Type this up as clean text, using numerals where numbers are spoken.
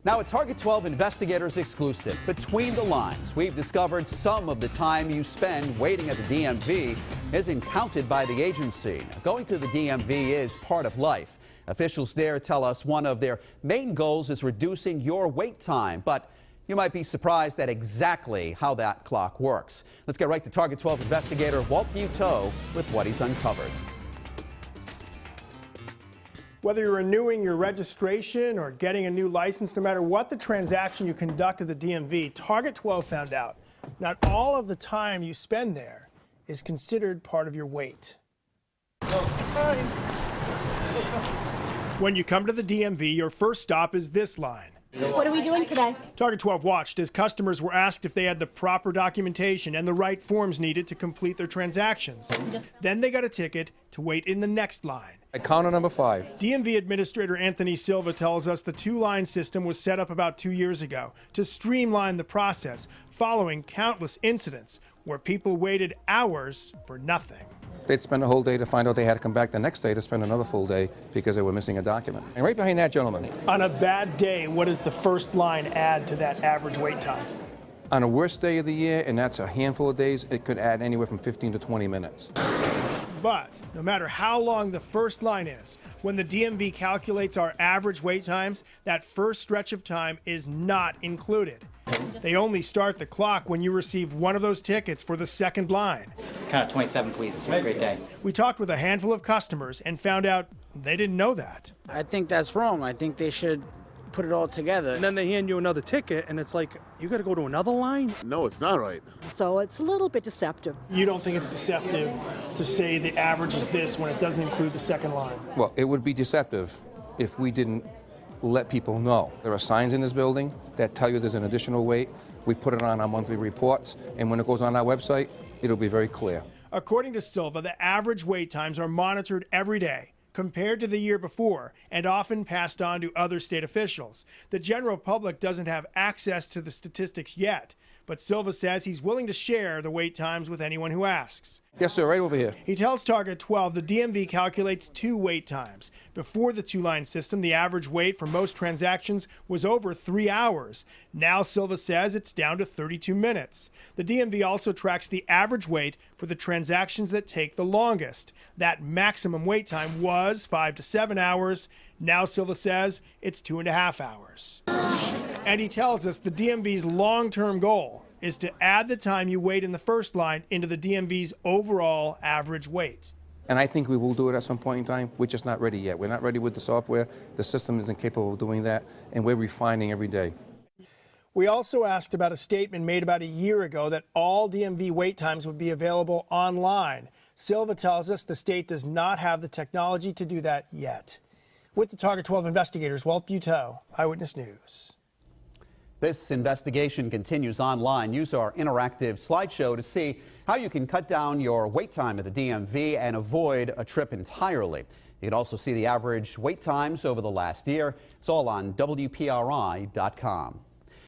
Now, at Target 12 Investigators exclusive, Between the Lines, we've discovered some of the time you spend waiting at the DMV isn't counted by the agency. Going to the DMV is part of life. Officials there tell us one of their main goals is reducing your wait time, but you might be surprised at exactly how that clock works. Let's get right to Target 12 investigator Walt Buteau with what he's uncovered. Whether you're renewing your registration or getting a new license, no matter what the transaction you conduct at the DMV, Target 12 found out not all of the time you spend there is considered part of your wait. When you come to the DMV, your first stop is this line. What are we doing today? Target 12 watched as customers were asked if they had the proper documentation and the right forms needed to complete their transactions. Then they got a ticket to wait in the next line. At counter number 5. DMV Administrator Anthony Silva tells us the two-line system was set up about 2 years ago to streamline the process following countless incidents where people waited hours for nothing. They'd spend a whole day to find out they had to come back the next day to spend another full day because they were missing a document. And right behind that gentleman. On a bad day, what does the first line add to that average wait time? On a worst day of the year, and that's a handful of days, it could add anywhere from 15 to 20 minutes. But no matter how long the first line is, when the DMV calculates our average wait times, that first stretch of time is not included. They only start the clock when you receive one of those tickets for the second line. Count 27, please. Have a great day. We talked with a handful of customers and found out they didn't know that. I think that's wrong. I think they should put it all together. And then they hand you another ticket, and it's like, you got to go to another line? No, it's not right. So it's a little bit deceptive. You don't think it's deceptive to say the average is this when it doesn't include the second line? Well, it would be deceptive if we didn't let people know. There are signs in this building that tell you there's an additional wait. We put it on our monthly reports, and when it goes on our website, it'll be very clear. According to Silva, the average wait times are monitored every day, compared to the year before, and often passed on to other state officials. The general public doesn't have access to the statistics yet, but Silva says he's willing to share the wait times with anyone who asks. Yes, sir, right over here. He tells Target 12 the DMV calculates 2 wait times. Before the two-line system, the average wait for most transactions was over 3 hours. Now Silva says it's down to 32 minutes. The DMV also tracks the average wait for the transactions that take the longest. That maximum wait time was 5 to 7 hours. Now Silva says it's 2.5 hours. And he tells us the DMV's long-term goal is to add the time you wait in the first line into the DMV's overall average wait. And I think we will do it at some point in time. We're just not ready yet. We're not ready with the software. The system isn't capable of doing that, and we're refining every day. We also asked about a statement made about a year ago that all DMV wait times would be available online. Silva tells us the state does not have the technology to do that yet. With the Target 12 investigators, Walt Buteau, Eyewitness News. This investigation continues online. Use our interactive slideshow to see how you can cut down your wait time at the DMV and avoid a trip entirely. You can also see the average wait times over the last year. It's all on WPRI.com.